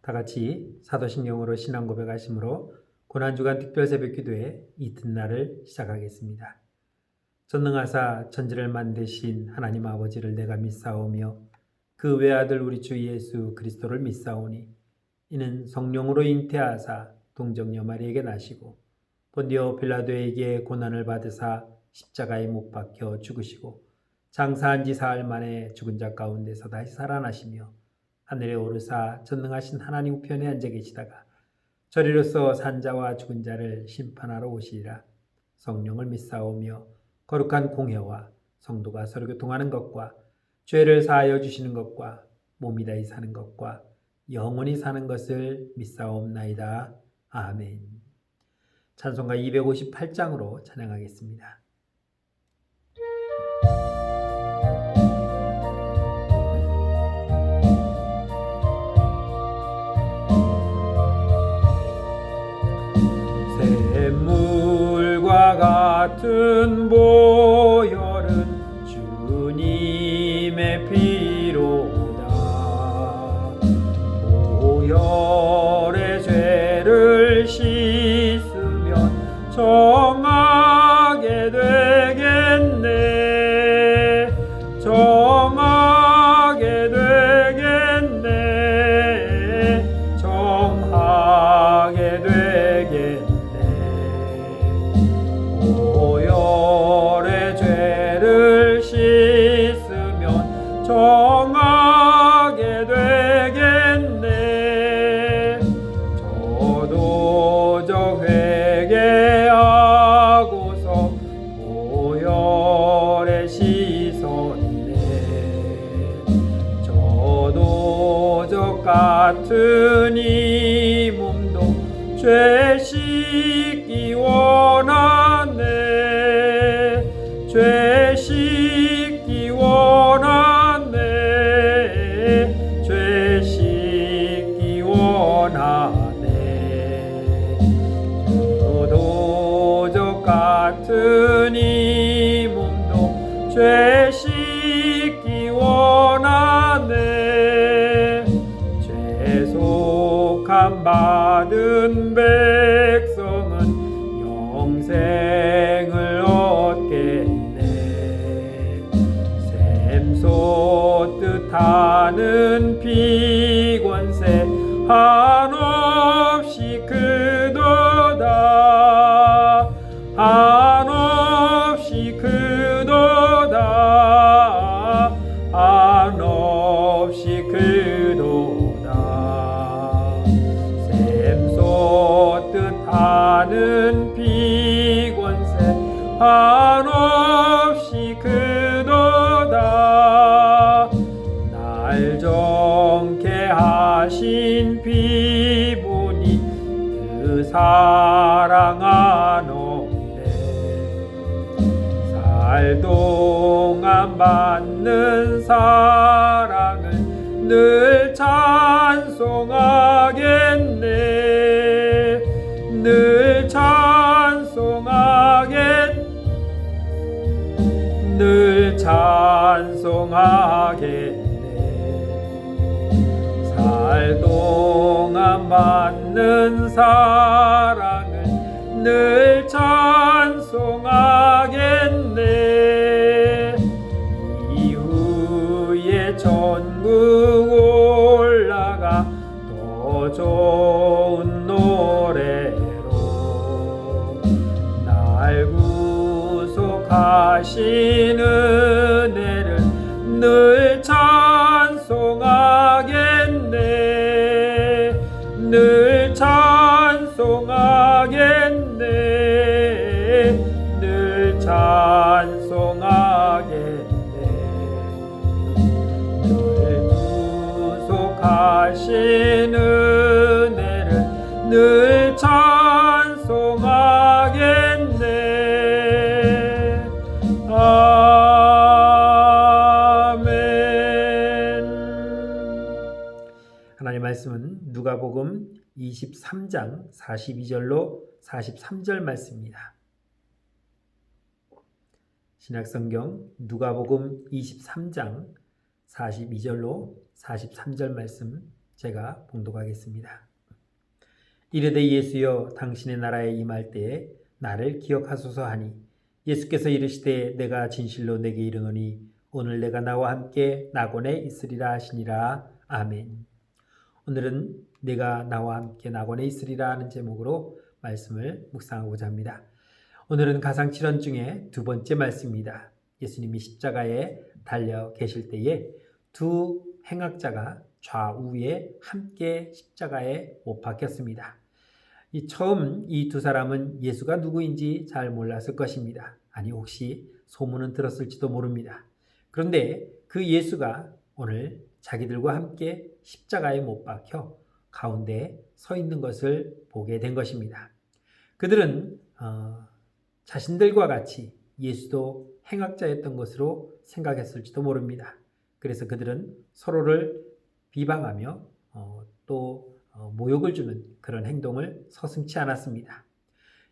다 같이 사도신경으로 신앙 고백하심으로 고난주간 특별 새벽기도회 이튿날을 시작하겠습니다. 전능하사 천지를 만드신 하나님 아버지를 내가 믿사오며 그 외아들 우리 주 예수 그리스도를 믿사오니 이는 성령으로 잉태하사 동정녀 마리에게 나시고 본디오 빌라도에게 고난을 받으사 십자가에 못 박혀 죽으시고 장사한 지 사흘 만에 죽은 자 가운데서 다시 살아나시며 하늘에 오르사 전능하신 하나님 우편에 앉아 계시다가 저리로서 산자와 죽은 자를 심판하러 오시리라. 성령을 믿사오며 거룩한 공회와 성도가 서로 교통하는 것과 죄를 사하여 주시는 것과 몸이 다히 사는 것과 영원히 사는 것을 믿사옵나이다. 아멘. 찬송가 258장으로 찬양하겠습니다. 샘물과 같은 보혈은 주님의 피로다. 보혈의 죄를 씻으면 정하게 되겠네. 정하게 되겠네. 정하게 되겠네. 보혈의 죄를 씻으면 정하게 되겠네. 저도 저 회개하고서 보혈에 씻었네. 저도 저 같은 이 몸도 죄 씻기 원하네. 죄 씻기 원하네. 죄 씻기 원하네. 저도 저 같은 이 몸도 죄 씻기 원하네. 죄속함 받은 백성은 영생을 얻겠네. 샘솟듯 하는 비권세 한없이 크도다. 한없이 크도다. 한없이 크도다. 샘솟듯 하는 비권세 한없이 크도다. 날 정케 하신 피보니 그 사랑 한없네. 살 동안 받는 사랑은 늘 찬송하겠네. 늘 찬송하겠네. 늘 찬송하겠네. 살 동안 받는 사랑은 늘 찬송하겠네. 이후에 천국 올라가 더 좋은 노래로 날 구속하신 은혜를 늘 찬송하겠네. 늘 찬송하겠네. 늘 찬송하겠네. 늘 구속하신 은혜를 늘 찬송하겠네. 아멘. 하나님 말씀은 누가복음 23장 42절로 43절 말씀입니다. 신약성경 누가복음 23장 42절로 43절 말씀 제가 봉독하겠습니다. 이르되 예수여 당신의 나라에 임할 때에 나를 기억하소서 하니 예수께서 이르시되 내가 진실로 내게 이르노니 오늘 내가 나와 함께 낙원에 있으리라 하시니라. 아멘. 오늘은 내가 나와 함께 낙원에 있으리라 하는 제목으로 말씀을 묵상하고자 합니다. 오늘은 가상칠언 중에 두 번째 말씀입니다. 예수님이 십자가에 달려 계실 때에 두 행악자가 좌우에 함께 십자가에 못 박혔습니다. 처음 이 두 사람은 예수가 누구인지 잘 몰랐을 것입니다. 아니 혹시 소문은 들었을지도 모릅니다. 그런데 그 예수가 오늘 자기들과 함께 십자가에 못 박혀 가운데 서 있는 것을 보게 된 것입니다. 그들은 자신들과 같이 예수도 행악자였던 것으로 생각했을지도 모릅니다. 그래서 그들은 서로를 비방하며 또 모욕을 주는 그런 행동을 서슴지 않았습니다.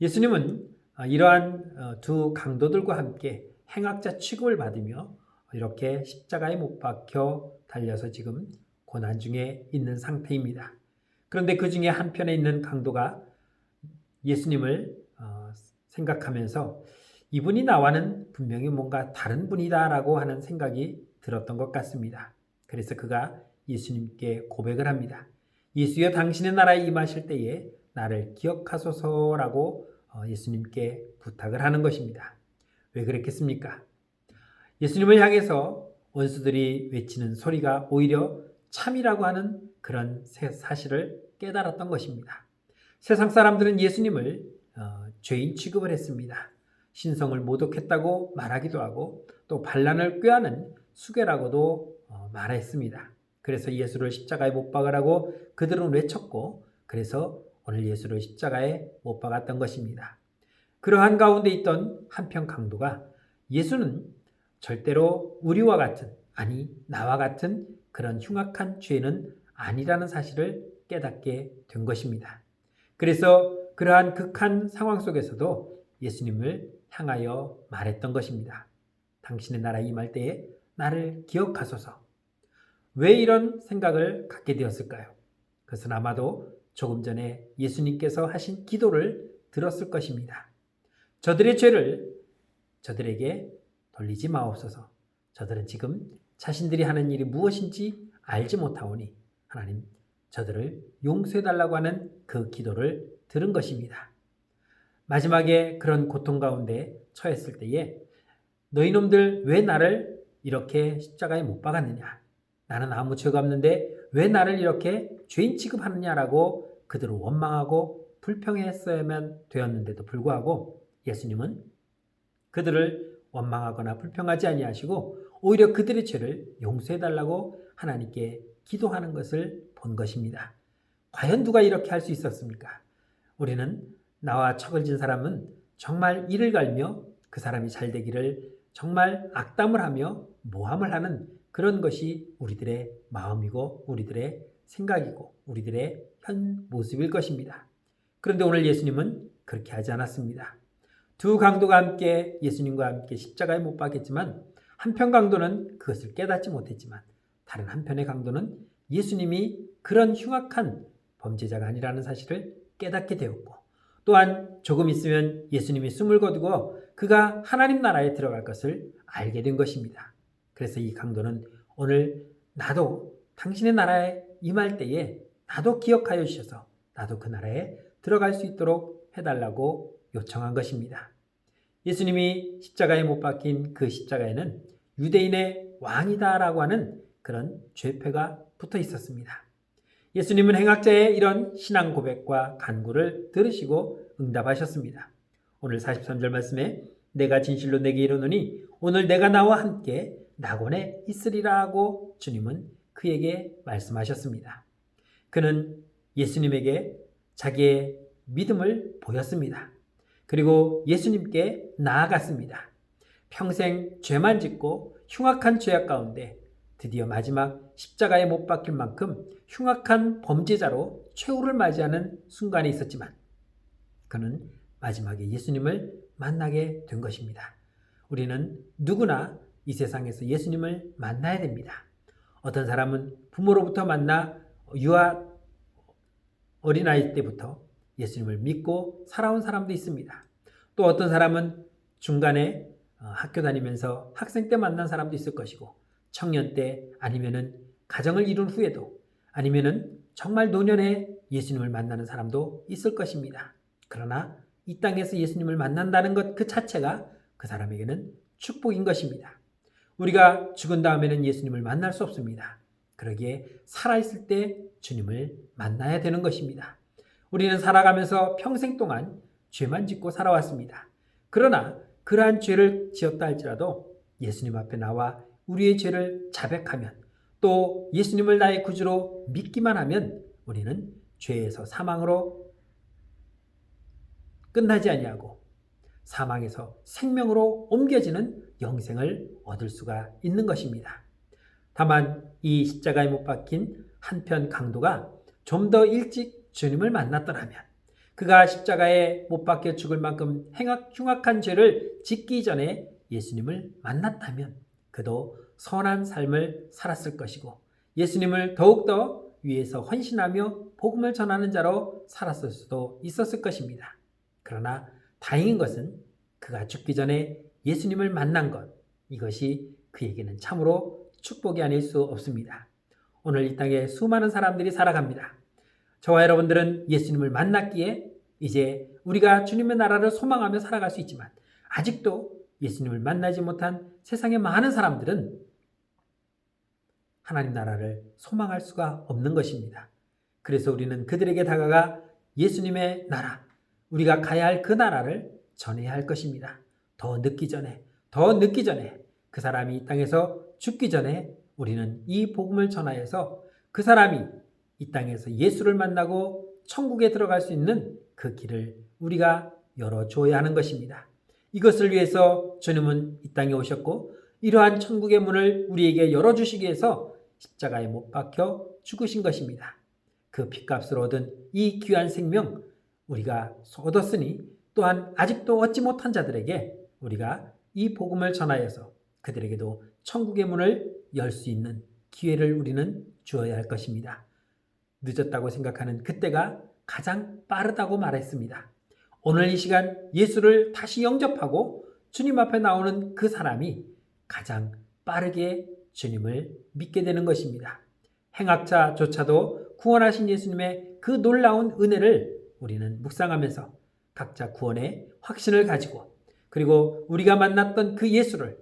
예수님은 이러한 두 강도들과 함께 행악자 취급을 받으며 이렇게 십자가에 못 박혀 달려서 지금 고난 중에 있는 상태입니다. 그런데 그 중에 한편에 있는 강도가 예수님을 생각하면서 이분이 나와는 분명히 뭔가 다른 분이다라고 하는 생각이 들었던 것 같습니다. 그래서 그가 예수님께 고백을 합니다. 예수여 당신의 나라에 임하실 때에 나를 기억하소서라고 예수님께 부탁을 하는 것입니다. 왜 그랬겠습니까? 예수님을 향해서 원수들이 외치는 소리가 오히려 참이라고 하는 그런 사실을 깨달았던 것입니다. 세상 사람들은 예수님을 죄인 취급을 했습니다. 신성을 모독했다고 말하기도 하고 또 반란을 꾀하는 수괴라고도 말했습니다. 그래서 예수를 십자가에 못 박으라고 그들은 외쳤고 그래서 오늘 예수를 십자가에 못 박았던 것입니다. 그러한 가운데 있던 한편 강도가 예수는 절대로 우리와 같은 아니 나와 같은 그런 흉악한 죄는 아니라는 사실을 깨닫게 된 것입니다. 그래서 그러한 극한 상황 속에서도 예수님을 향하여 말했던 것입니다. 당신의 나라에 임할 때에 나를 기억하소서. 왜 이런 생각을 갖게 되었을까요? 그것은 아마도 조금 전에 예수님께서 하신 기도를 들었을 것입니다. 저들의 죄를 저들에게 돌리지 마옵소서. 저들은 지금 자신들이 하는 일이 무엇인지 알지 못하오니 하나님 저들을 용서해달라고 하는 그 기도를 들은 것입니다. 마지막에 그런 고통 가운데 처했을 때에 너희 놈들 왜 나를 이렇게 십자가에 못 박았느냐? 나는 아무 죄가 없는데 왜 나를 이렇게 죄인 취급하느냐라고 그들을 원망하고 불평했어야만 되었는데도 불구하고 예수님은 그들을 원망하거나 불평하지 아니하시고 오히려 그들의 죄를 용서해달라고 하나님께 기도하는 것을 본 것입니다. 과연 누가 이렇게 할 수 있었습니까? 우리는 나와 척을 진 사람은 정말 이를 갈며 그 사람이 잘 되기를 정말 악담을 하며 모함을 하는 그런 것이 우리들의 마음이고 우리들의 생각이고 우리들의 현 모습일 것입니다. 그런데 오늘 예수님은 그렇게 하지 않았습니다. 두 강도가 함께 예수님과 함께 십자가에 못 박혔지만 한편 강도는 그것을 깨닫지 못했지만 다른 한편의 강도는 예수님이 그런 흉악한 범죄자가 아니라는 사실을 깨닫게 되었고 또한 조금 있으면 예수님이 숨을 거두고 그가 하나님 나라에 들어갈 것을 알게 된 것입니다. 그래서 이 강도는 오늘 나도 당신의 나라에 임할 때에 나도 기억하여 주셔서 나도 그 나라에 들어갈 수 있도록 해달라고 요청한 것입니다. 예수님이 십자가에 못 박힌 그 십자가에는 유대인의 왕이다라고 하는 그런 죄패가 붙어 있었습니다. 예수님은 행악자의 이런 신앙 고백과 간구를 들으시고 응답하셨습니다. 오늘 43절 말씀에 내가 진실로 내게 이르노니 오늘 내가 나와 함께 낙원에 있으리라 하고 주님은 그에게 말씀하셨습니다. 그는 예수님에게 자기의 믿음을 보였습니다. 그리고 예수님께 나아갔습니다. 평생 죄만 짓고 흉악한 죄악 가운데 드디어 마지막 십자가에 못 박힐 만큼 흉악한 범죄자로 최후를 맞이하는 순간이 있었지만 그는 마지막에 예수님을 만나게 된 것입니다. 우리는 누구나 이 세상에서 예수님을 만나야 됩니다. 어떤 사람은 부모로부터 만나 유아 어린아이 때부터 예수님을 믿고 살아온 사람도 있습니다. 또 어떤 사람은 중간에 학교 다니면서 학생 때 만난 사람도 있을 것이고, 청년 때 아니면은 가정을 이룬 후에도, 아니면은 정말 노년에 예수님을 만나는 사람도 있을 것입니다. 그러나 이 땅에서 예수님을 만난다는 것 그 자체가 그 사람에게는 축복인 것입니다. 우리가 죽은 다음에는 예수님을 만날 수 없습니다. 그러기에 살아있을 때 주님을 만나야 되는 것입니다. 우리는 살아가면서 평생 동안 죄만 짓고 살아왔습니다. 그러나 그러한 죄를 지었다 할지라도 예수님 앞에 나와 우리의 죄를 자백하면, 또 예수님을 나의 구주로 믿기만 하면 우리는 죄에서 사망으로 끝나지 아니하고 사망에서 생명으로 옮겨지는 영생을 얻을 수가 있는 것입니다. 다만 이 십자가에 못 박힌 한편 강도가 좀 더 일찍 주님을 만났더라면, 그가 십자가에 못 박혀 죽을 만큼 흉악한 죄를 짓기 전에 예수님을 만났다면 그도 선한 삶을 살았을 것이고, 예수님을 더욱더 위에서 헌신하며 복음을 전하는 자로 살았을 수도 있었을 것입니다. 그러나 다행인 것은 그가 죽기 전에 예수님을 만난 것, 이것이 그에게는 참으로 축복이 아닐 수 없습니다. 오늘 이 땅에 수많은 사람들이 살아갑니다. 저와 여러분들은 예수님을 만났기에 이제 우리가 주님의 나라를 소망하며 살아갈 수 있지만, 아직도 예수님을 만나지 못한 세상의 많은 사람들은 하나님 나라를 소망할 수가 없는 것입니다. 그래서 우리는 그들에게 다가가 예수님의 나라, 우리가 가야 할 그 나라를 전해야 할 것입니다. 더 늦기 전에 그 사람이 이 땅에서 죽기 전에 우리는 이 복음을 전하여서 그 사람이 이 땅에서 예수를 만나고 천국에 들어갈 수 있는 그 길을 우리가 열어줘야 하는 것입니다. 이것을 위해서 주님은 이 땅에 오셨고, 이러한 천국의 문을 우리에게 열어주시기 위해서 십자가에 못 박혀 죽으신 것입니다. 그 핏값으로 얻은 이 귀한 생명 우리가 얻었으니, 또한 아직도 얻지 못한 자들에게 우리가 이 복음을 전하여서 그들에게도 천국의 문을 열 수 있는 기회를 우리는 주어야 할 것입니다. 늦었다고 생각하는 그때가 가장 빠르다고 말했습니다. 오늘 이 시간 예수를 다시 영접하고 주님 앞에 나오는 그 사람이 가장 빠르게 주님을 믿게 되는 것입니다. 행악자조차도 구원하신 예수님의 그 놀라운 은혜를 우리는 묵상하면서 각자 구원의 확신을 가지고, 그리고 우리가 만났던 그 예수를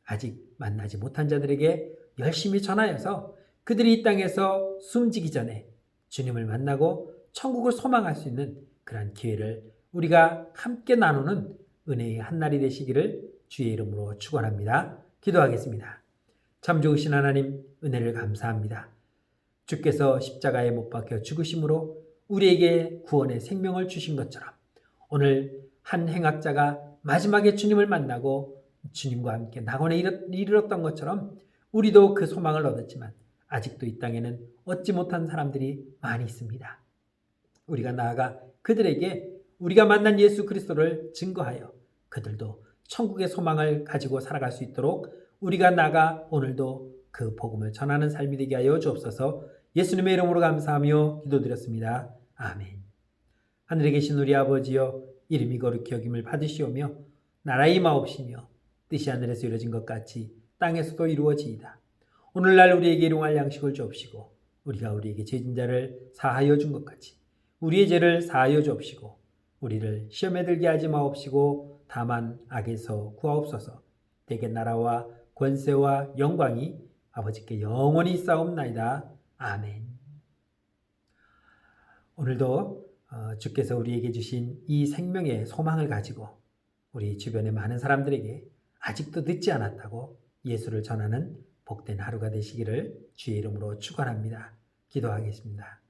아직 만나지 못한 자들에게 열심히 전하여서 그들이 이 땅에서 숨지기 전에 주님을 만나고 천국을 소망할 수 있는 그런 기회를 우리가 함께 나누는 은혜의 한날이 되시기를 주의 이름으로 축원합니다. 기도하겠습니다. 참 좋으신 하나님, 은혜를 감사합니다. 주께서 십자가에 못 박혀 죽으심으로 우리에게 구원의 생명을 주신 것처럼, 오늘 한 행악자가 마지막에 주님을 만나고 주님과 함께 낙원에 이르렀던 것처럼 우리도 그 소망을 얻었지만 아직도 이 땅에는 얻지 못한 사람들이 많이 있습니다. 우리가 나아가 그들에게 우리가 만난 예수 그리스도를 증거하여 그들도 천국의 소망을 가지고 살아갈 수 있도록 우리가 나아가 오늘도 그 복음을 전하는 삶이 되게 하여 주옵소서. 예수님의 이름으로 감사하며 기도드렸습니다. 아멘. 하늘에 계신 우리 아버지여, 이름이 거룩히 여김을 받으시오며 나라의 임하옵시며 뜻이 하늘에서 이루어진 것 같이 땅에서도 이루어지이다. 오늘날 우리에게 일용할 양식을 주옵시고, 우리가 우리에게 죄진 자를 사하여 준 것 같이 우리의 죄를 사하여 주옵시고, 우리를 시험에 들게 하지 마옵시고 다만 악에서 구하옵소서. 대개 나라와 권세와 영광이 아버지께 영원히 있사옵나이다. 아멘. 오늘도 주께서 우리에게 주신 이 생명의 소망을 가지고 우리 주변의 많은 사람들에게 아직도 늦지 않았다고 예수를 전하는 복된 하루가 되시기를 주의 이름으로 축원합니다. 기도하겠습니다.